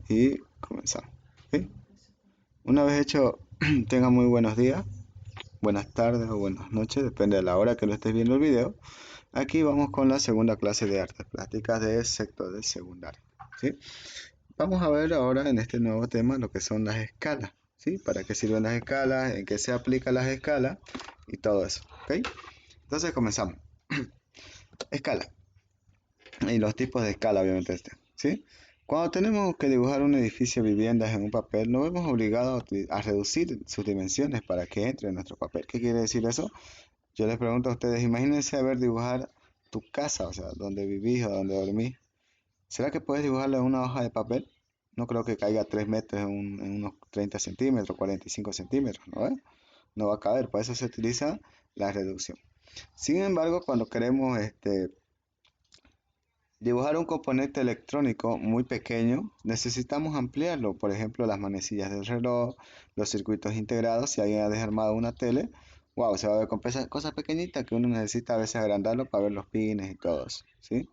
y comenzamos. ¿Ok? Una vez hecho, tengan muy buenos días, buenas tardes o buenas noches, depende de la hora que lo estés viendo el video. Aquí vamos con la segunda clase de artes plásticas de sector de secundaria. ¿Sí? Vamos a ver ahora en este nuevo tema lo que son las escalas. ¿Sí? Para qué sirven las escalas, en qué se aplican las escalas y todo eso. ¿Ok? Entonces comenzamos. Escala. Y los tipos de escala, obviamente, ¿sí? Cuando tenemos que dibujar un edificio de viviendas en un papel, nos vemos obligados a reducir sus dimensiones para que entre en nuestro papel. ¿Qué quiere decir eso? Yo les pregunto a ustedes, imagínense haber dibujar tu casa, o sea, donde vivís o donde dormís. ¿Será que puedes dibujarlo en una hoja de papel? No creo que caiga 3 metros en unos 30 centímetros, 45 centímetros, ¿no? No va a caber, por eso se utiliza la reducción. Sin embargo, cuando queremos dibujar un componente electrónico muy pequeño, necesitamos ampliarlo, por ejemplo, las manecillas del reloj, los circuitos integrados. Si alguien ha desarmado una tele, wow, se va a ver con cosas pequeñitas que uno necesita a veces agrandarlo para ver los pines y todo eso, ¿sí?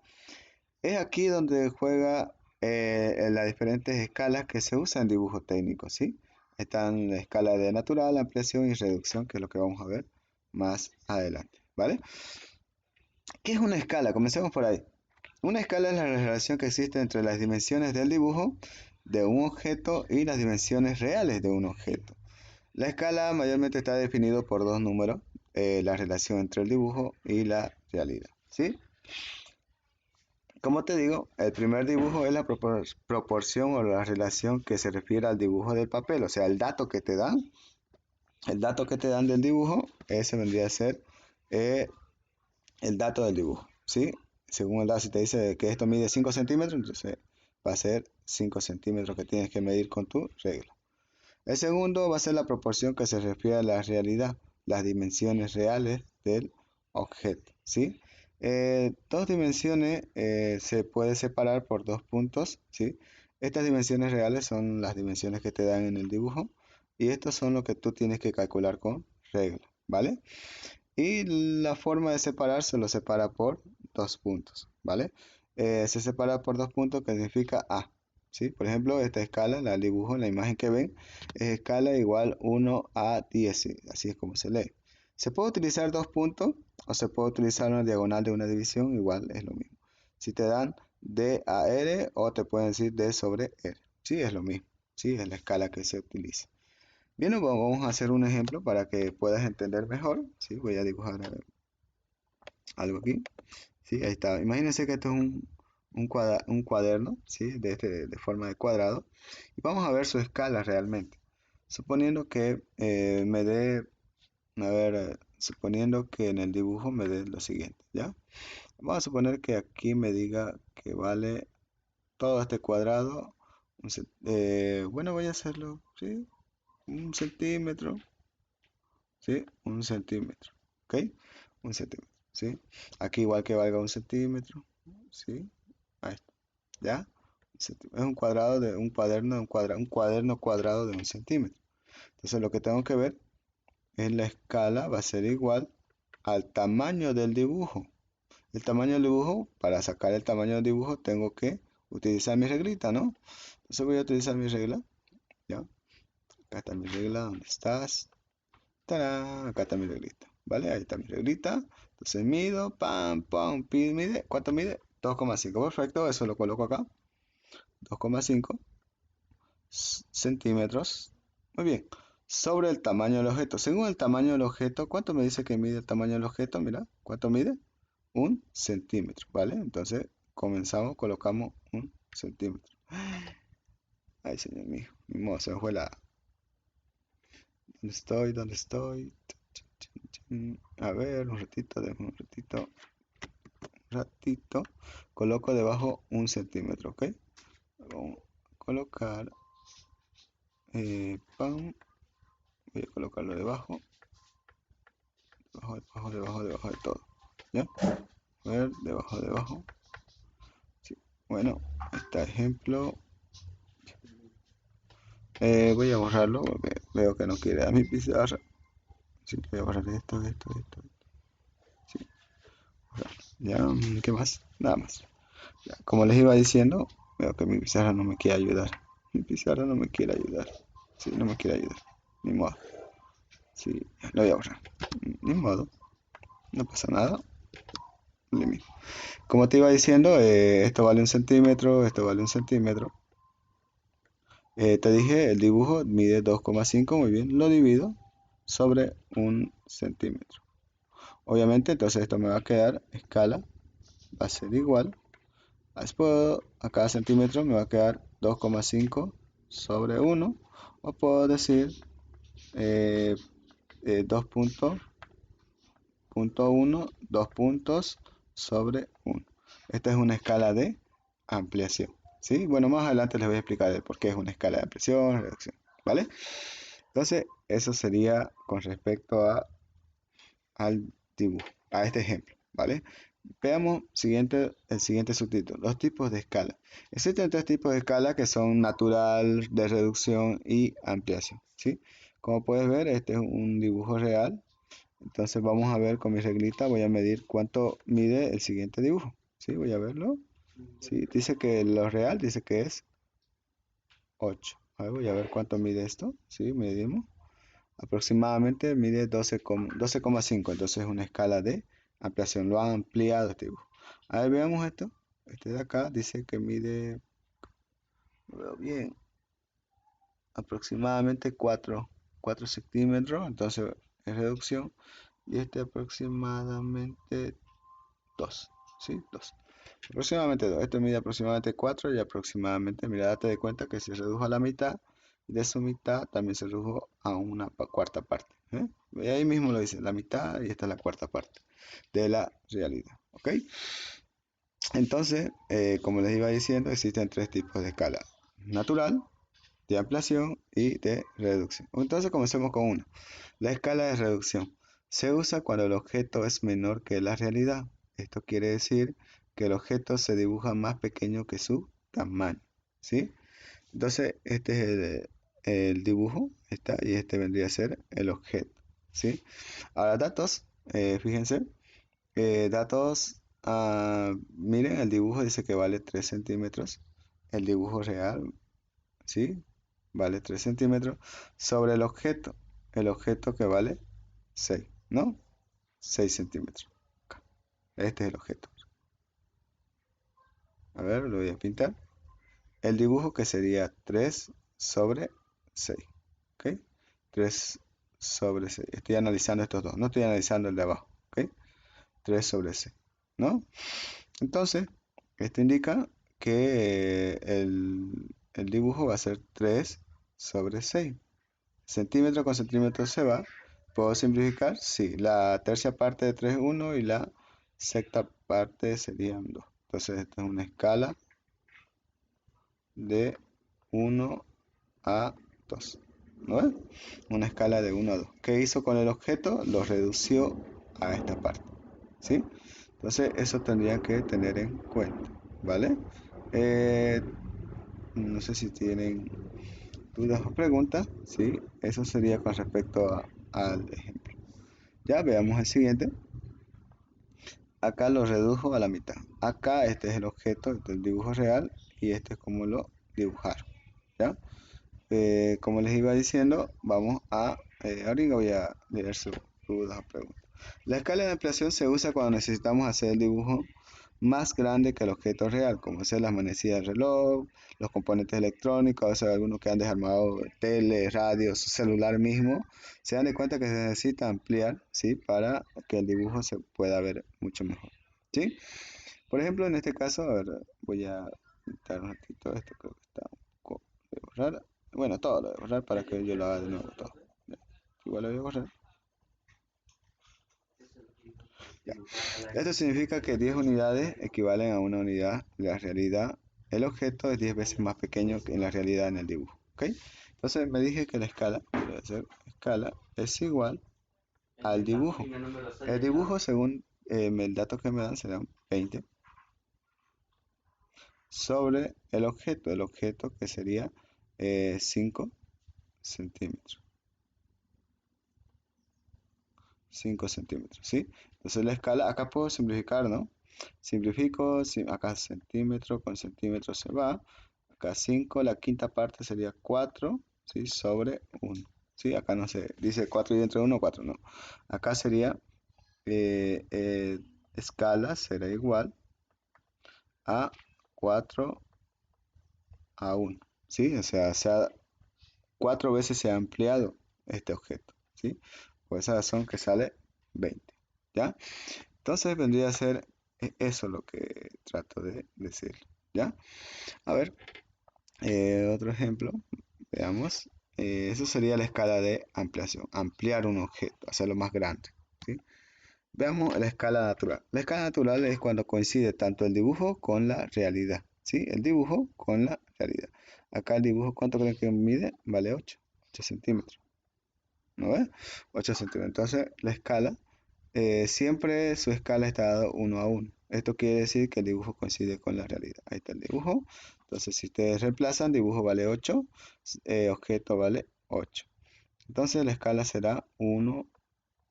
Es aquí donde juega las diferentes escalas que se usan en dibujo técnico, ¿sí? Están la escala de natural, ampliación y reducción, que es lo que vamos a ver más adelante, ¿vale? ¿Qué es una escala? Comencemos por ahí. Una escala es la relación que existe entre las dimensiones del dibujo de un objeto y las dimensiones reales de un objeto. La escala mayormente está definido por dos números, la relación entre el dibujo y la realidad, ¿sí? Como te digo, el primer dibujo es la proporción o la relación que se refiere al dibujo del papel, o sea, el dato que te dan del dibujo, ese vendría a ser eh, el dato del dibujo, ¿sí? Según el dato, si te dice que esto mide 5 centímetros, entonces va a ser 5 centímetros que tienes que medir con tu regla. El segundo va a ser la proporción que se refiere a la realidad, las dimensiones reales del objeto, ¿sí? Dos dimensiones se puede separar por dos puntos, ¿sí? Estas dimensiones reales son las dimensiones que te dan en el dibujo y estos son lo que tú tienes que calcular con regla, ¿vale? Y la forma de separar se lo separa por dos puntos, ¿vale? Se separa por dos puntos que significa A, ¿sí? Por ejemplo, esta escala, la dibujo, la imagen que ven, es escala igual 1 a 10, ¿sí? Así es como se lee. Se puede utilizar dos puntos o se puede utilizar una diagonal de una división, igual es lo mismo. Si te dan D a R o te pueden decir D sobre R, ¿sí? Es lo mismo, ¿sí? Es la escala que se utiliza. Bien, vamos a hacer un ejemplo para que puedas entender mejor. ¿Sí? Voy a dibujar algo aquí. ¿Sí? Ahí está. Imagínense que esto es un cuaderno, ¿sí? De forma de cuadrado. Y vamos a ver su escala realmente. Suponiendo que me dé, a ver, suponiendo que en el dibujo me dé lo siguiente, ¿ya? Vamos a suponer que aquí me diga que vale todo este cuadrado. Bueno, voy a hacerlo, ¿sí? 1 centímetro. ¿Sí? 1 centímetro, ¿ok? 1 centímetro, ¿sí? Aquí igual que valga 1 centímetro, ¿sí? Ahí está, ¿ya? Es un cuadrado de un cuaderno, un cuaderno cuadrado de 1 centímetro. Entonces lo que tengo que ver es la escala, va a ser igual al tamaño del dibujo. El tamaño del dibujo, para sacar el tamaño del dibujo, tengo que utilizar mi reglita, ¿no? Entonces voy a utilizar mi regla, ¿ya? Acá está mi regla, ¿dónde estás? ¡Tarán! Acá está mi reglita, ¿vale? Ahí está mi reglita. Entonces mido, pam, pam, mide. ¿Cuánto mide? 2,5. Perfecto, eso lo coloco acá. 2,5 centímetros. Muy bien. Sobre el tamaño del objeto. Según el tamaño del objeto, ¿cuánto me dice que mide el tamaño del objeto? Mira, ¿cuánto mide? 1 centímetro, ¿vale? Entonces comenzamos, colocamos 1 centímetro. Ay, señor mío, mi modo, se me fue la... ¿Dónde estoy? ¿Dónde estoy? A ver, un ratito, déjame un ratito. Coloco debajo 1 centímetro, ¿ok? Vamos a colocar, pam, voy a colocarlo debajo, debajo de todo, ¿ya? A ver, debajo. Sí. Bueno, este ejemplo, voy a borrarlo porque veo que no quiere a mi pizarra. Así que voy a borrar esto. Sí, ya, ¿qué más? Nada más. Ya, como les iba diciendo, veo que mi pizarra no me quiere ayudar. Mi pizarra no me quiere ayudar. Sí, no me quiere ayudar. Ni modo. Sí, lo voy a borrar. Ni modo. No pasa nada. Límite. Como te iba diciendo, esto vale 1 centímetro, esto vale 1 centímetro. Te dije, el dibujo mide 2,5, muy bien. Lo divido sobre 1 centímetro. Obviamente, entonces esto me va a quedar, escala, va a ser igual. Después, a cada centímetro me va a quedar 2,5 sobre 1. O puedo decir 2,1, 2 puntos sobre 1. Esta es una escala de ampliación. ¿Sí? Bueno, más adelante les voy a explicar el por qué es una escala de ampliación, reducción. ¿Vale? Entonces, eso sería con respecto al dibujo, a este ejemplo. ¿Vale? Veamos el siguiente subtítulo, los tipos de escala. Existen 3 tipos de escala que son natural, de reducción y ampliación. ¿Sí? Como puedes ver, este es un dibujo real. Entonces vamos a ver con mi reglita, voy a medir cuánto mide el siguiente dibujo. ¿Sí? Voy a verlo. ¿Sí? Dice que lo real dice que es 8. A ver, voy a ver cuánto mide esto. ¿Sí? Medimos. Aproximadamente mide 12,5. Entonces es una escala de ampliación. Lo han ampliado este dibujo. A ver, veamos esto. Este de acá dice que mide, lo veo bien, aproximadamente 4 centímetros. Entonces es reducción. Y este aproximadamente 2. ¿Sí? 2. Aproximadamente 2. Este mide aproximadamente 4 y aproximadamente, mira, date de cuenta que se redujo a la mitad. Y de su mitad también se redujo a una cuarta parte. Y ahí mismo lo dice, la mitad y esta es la cuarta parte de la realidad. ¿Ok? Entonces, como les iba diciendo, existen 3 tipos de escala. Natural, de ampliación y de reducción. Entonces comencemos con uno. La escala de reducción se usa cuando el objeto es menor que la realidad. Esto quiere decir que el objeto se dibuja más pequeño que su tamaño. ¿Sí? Entonces, este es el dibujo, y este vendría a ser el objeto. ¿Sí? Ahora, datos, fíjense, datos, miren, el dibujo dice que vale 3 centímetros. El dibujo real, ¿sí? Vale 3 centímetros sobre el objeto que vale 6, ¿no? 6 centímetros. Acá. Este es el objeto. A ver, lo voy a pintar. El dibujo que sería 3 sobre 6. ¿Ok? 3 sobre 6. Estoy analizando estos dos. No estoy analizando el de abajo. ¿Ok? 3 sobre 6. ¿No? Entonces, esto indica que el dibujo va a ser 3 sobre 6. Centímetro con centímetro se va. ¿Puedo simplificar? Sí. La tercia parte de 3 es 1 y la sexta parte serían 2. Entonces, esta es una escala de 1 a 2. ¿No es? Una escala de 1 a 2. ¿Qué hizo con el objeto? Lo redució a esta parte. ¿Sí? Entonces, eso tendría que tener en cuenta. ¿Vale? Eh, no sé si tienen dudas o preguntas. Sí, eso sería con respecto al ejemplo. Ya veamos el siguiente. Acá lo redujo a la mitad. Acá este es el objeto del dibujo real y este es como lo dibujaron. ¿Ya? Como les iba diciendo, vamos a... ahorita voy a leer sus dudas o preguntas. La escala de ampliación se usa cuando necesitamos hacer el dibujo más grande que el objeto real, como ser las manecillas del reloj, los componentes electrónicos, a veces algunos que han desarmado tele, radio, su celular mismo. Se dan de cuenta que se necesita ampliar, ¿sí? Para que el dibujo se pueda ver mucho mejor, ¿sí? Por ejemplo, en este caso, a ver, voy a quitar un ratito esto, creo que está un poco de borrar. Bueno, todo lo voy a borrar para que yo lo haga de nuevo todo. Ya, igual lo voy a borrar. Ya. Esto significa que 10 unidades equivalen a una unidad de la realidad. El objeto es 10 veces más pequeño que en la realidad en el dibujo. ¿Ok? Entonces me dije que la escala, voy a hacer escala, es igual al dibujo. El dibujo, según el dato que me dan, será 20 sobre el objeto que sería 5 centímetros. 5 centímetros, ¿sí? Entonces la escala, acá puedo simplificar, ¿no? Simplifico, acá centímetro con centímetro se va. acá 5, la quinta parte sería 4, ¿sí? Sobre 1, ¿sí? Acá no se dice 4 y entre 1, 4, no. Acá sería eh, eh, escala será igual a 4 a 1, ¿sí? O sea, 4 veces se ha ampliado este objeto, ¿sí? Por esa razón que sale 20, ¿ya? Entonces vendría a ser eso lo que trato de decir, ¿ya? A ver, otro ejemplo, veamos. Eso sería la escala de ampliación, ampliar un objeto, hacerlo más grande, ¿sí? Veamos la escala natural. La escala natural es cuando coincide tanto el dibujo con la realidad, ¿sí? El dibujo con la realidad. Acá el dibujo, ¿cuánto creen que mide? Vale 8 centímetros, ¿no ves? 8 centímetros. Entonces, la escala, siempre su escala está dado 1 a 1. Esto quiere decir que el dibujo coincide con la realidad. Ahí está el dibujo. Entonces, si ustedes reemplazan, dibujo vale 8, objeto vale 8. Entonces, la escala será 1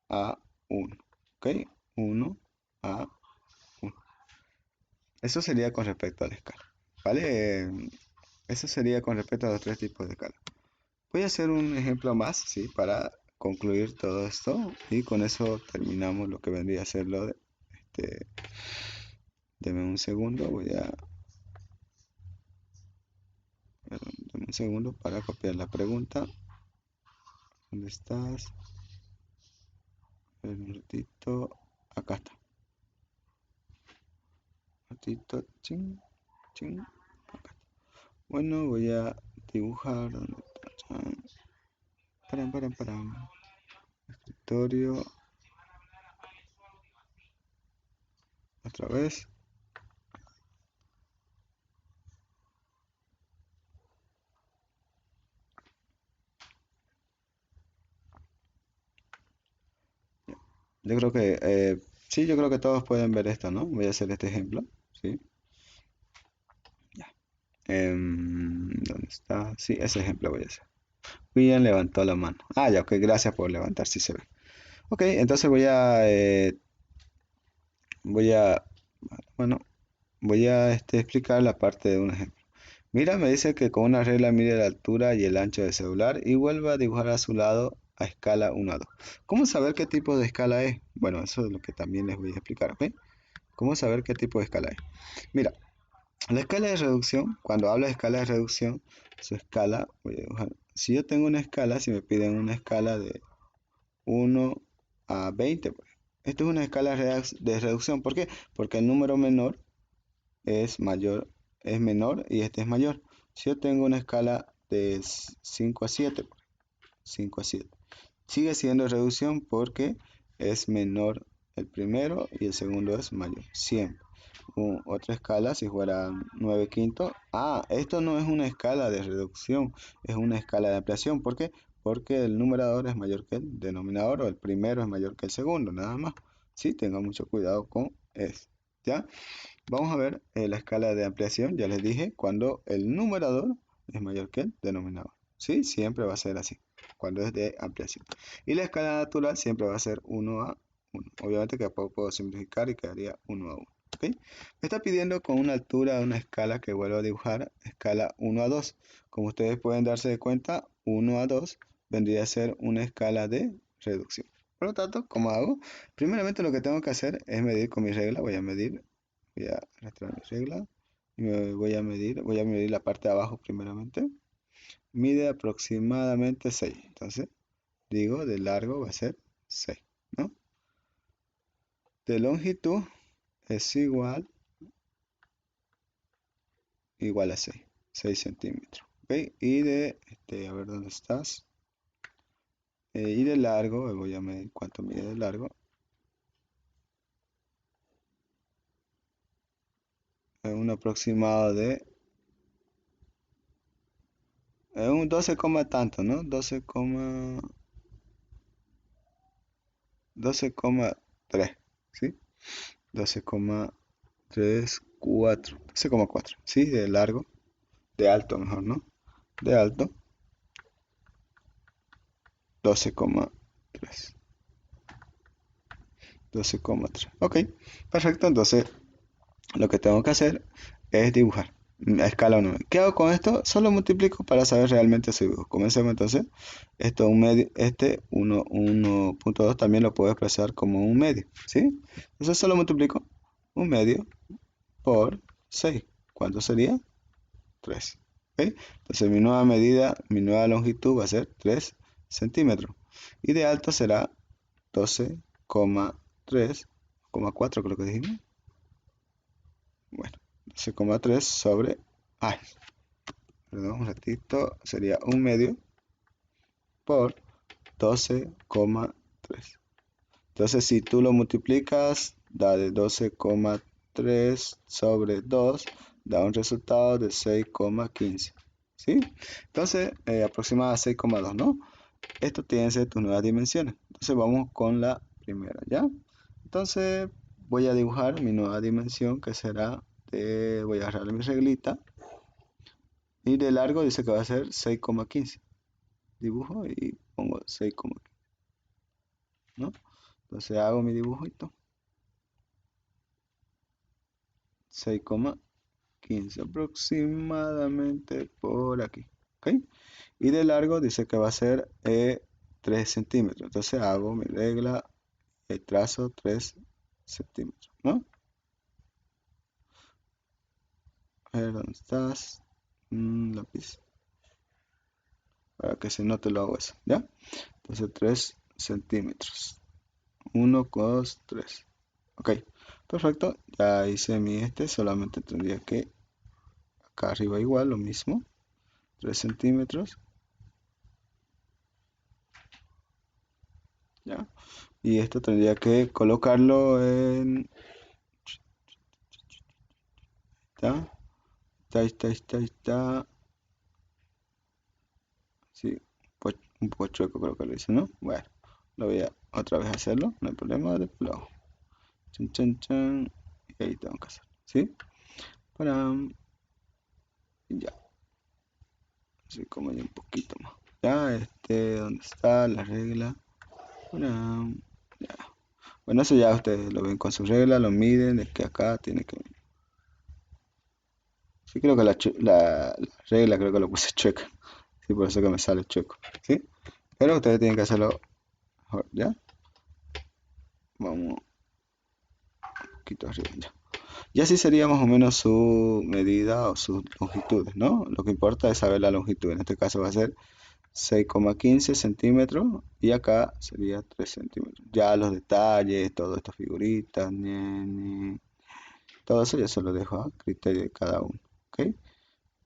a 1. ¿Ok? 1 a 1. Eso sería con respecto a la escala. ¿Vale? Eso sería con respecto a los tres tipos de escala. Voy a hacer un ejemplo más, ¿sí? Para concluir todo esto. Y con eso terminamos lo que vendría a ser lo de... Este, deme un segundo, deme un segundo para copiar la pregunta. ¿Dónde estás? A ver, un ratito. Acá está. Un ratito. Ching, ching. Acá está. Bueno, voy a dibujar. ¿Dónde está? Param. Escritorio. Otra vez. Yo creo que, sí, yo creo que todos pueden ver esto, ¿no? Voy a hacer este ejemplo, ¿sí? Ya. ¿Dónde está? Sí, ese ejemplo voy a hacer. William levantó la mano. Ah, ya, ok, gracias por levantar, sí se ve. Ok, entonces voy a, bueno, voy a explicar la parte de un ejemplo. Mira, me dice que con una regla mide la altura y el ancho del celular y vuelve a dibujar a su lado a escala 1 a 2. ¿Cómo saber qué tipo de escala es? Bueno, eso es lo que también les voy a explicar, ¿ok? ¿Cómo saber qué tipo de escala es? Mira, la escala de reducción, cuando habla de escala de reducción, su escala, voy a dibujar. Si yo tengo una escala, si me piden una escala de 1 a 20, pues, esto es una escala de reducción. ¿Por qué? Porque el número menor es mayor, es menor y este es mayor. Si yo tengo una escala de 5 a 7, 5 a 7, sigue siendo reducción porque es menor el primero y el segundo es mayor, siempre. Otra escala, si fuera 9 quintos. Ah, esto no es una escala de reducción, es una escala de ampliación. ¿Por qué? Porque el numerador es mayor que el denominador o el primero es mayor que el segundo, nada más. Sí, tenga mucho cuidado con eso. ¿Ya? Vamos a ver la escala de ampliación, ya les dije, cuando el numerador es mayor que el denominador. ¿Sí? Siempre va a ser así, cuando es de ampliación. Y la escala natural siempre va a ser 1 a 1. Obviamente que puedo simplificar y quedaría 1 a 1. ¿Ok? Me está pidiendo con una altura de una escala que vuelvo a dibujar, escala 1 a 2. Como ustedes pueden darse de cuenta, 1 a 2 vendría a ser una escala de reducción. Por lo tanto, ¿cómo hago? Primeramente lo que tengo que hacer es medir con mi regla. Voy a arrastrar mi regla y voy a medir la parte de abajo primeramente. Mide aproximadamente 6. Entonces, digo, de largo va a ser 6, ¿no? De longitud es igual a 6 centímetros. ¿Ok? Y a ver dónde estás. Y de largo, voy a medir cuánto mide de largo. Un aproximado de un 12, tanto, ¿no? 12,3, ¿sí? 12,34, 12,4, ¿sí? De largo, de alto mejor, ¿no? De alto, 12,3, 12,3. Ok, perfecto. Entonces, lo que tengo que hacer es dibujar. a escala 1. ¿Qué hago con esto? Solo multiplico para saber realmente su dibujo. Comencemos entonces. Esto un medio, este 1.2 también lo puedo expresar como un medio, ¿sí? Entonces solo multiplico un medio por 6. ¿Cuánto sería? 3. ¿Ok? Entonces mi nueva medida, mi nueva longitud va a ser 3 centímetros. Y de alto será 12,3,4 creo que dijimos. Bueno, 12,3 sobre... Ay, perdón, un ratito. Sería un medio por 12,3. Entonces si tú lo multiplicas, da de 12,3 sobre 2, da un resultado de 6,15. ¿Sí? Entonces, aproximada a 6,2, ¿no? Esto tiene que ser tus nuevas dimensiones. Entonces vamos con la primera, ¿ya? Entonces voy a dibujar mi nueva dimensión que será voy a agarrar mi reglita y de largo dice que va a ser 6,15. Dibujo y pongo 6,15, ¿no? Entonces hago mi dibujito. 6,15 aproximadamente por aquí, ¿ok? Y de largo dice que va a ser 3 centímetros. Entonces hago mi regla y trazo 3 centímetros, ¿no? A ver, ¿dónde estás? Lápiz. Para que se note lo hago eso, ¿ya? Entonces 3 centímetros. 1, 2, 3. Ok, perfecto. Ya hice mi solamente tendría que acá arriba igual, lo mismo. 3 centímetros, ¿ya? Y esto tendría que colocarlo en... ¿Está? Está. Sí, un poco chueco creo que lo hice, ¿no? Bueno, lo voy a otra vez hacerlo, no hay problema, después lo hago. Chan, chan, chan. Y ahí tengo que hacer, ¿sí? Para... Y ya, así como ya un poquito más. Ya, ¿dónde está la regla? Para... Ya. Bueno, eso ya ustedes lo ven con su regla, lo miden, de que acá tiene que... Sí, creo que la regla creo que lo puse chueca. Sí, por eso que me sale chueco, ¿sí? Pero ustedes tienen que hacerlo mejor, ¿ya? Vamos un poquito arriba, ya. Y así sería más o menos su medida o sus longitudes, ¿no? Lo que importa es saber la longitud. En este caso va a ser 6,15 centímetros y acá sería 3 centímetros. Ya los detalles, todas estas figuritas, todo eso ya se lo dejo a criterio de cada uno, ¿ok?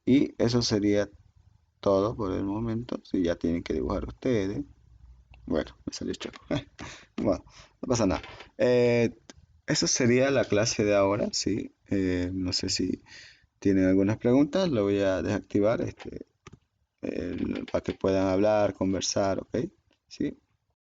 Y eso sería todo por el momento. Si ya tienen que dibujar ustedes. Bueno, me salió choco. Bueno, no pasa nada. Eso sería la clase de ahora, ¿sí? No sé si tienen algunas preguntas. Lo voy a desactivar para que puedan hablar, conversar, ¿ok? ¿Sí?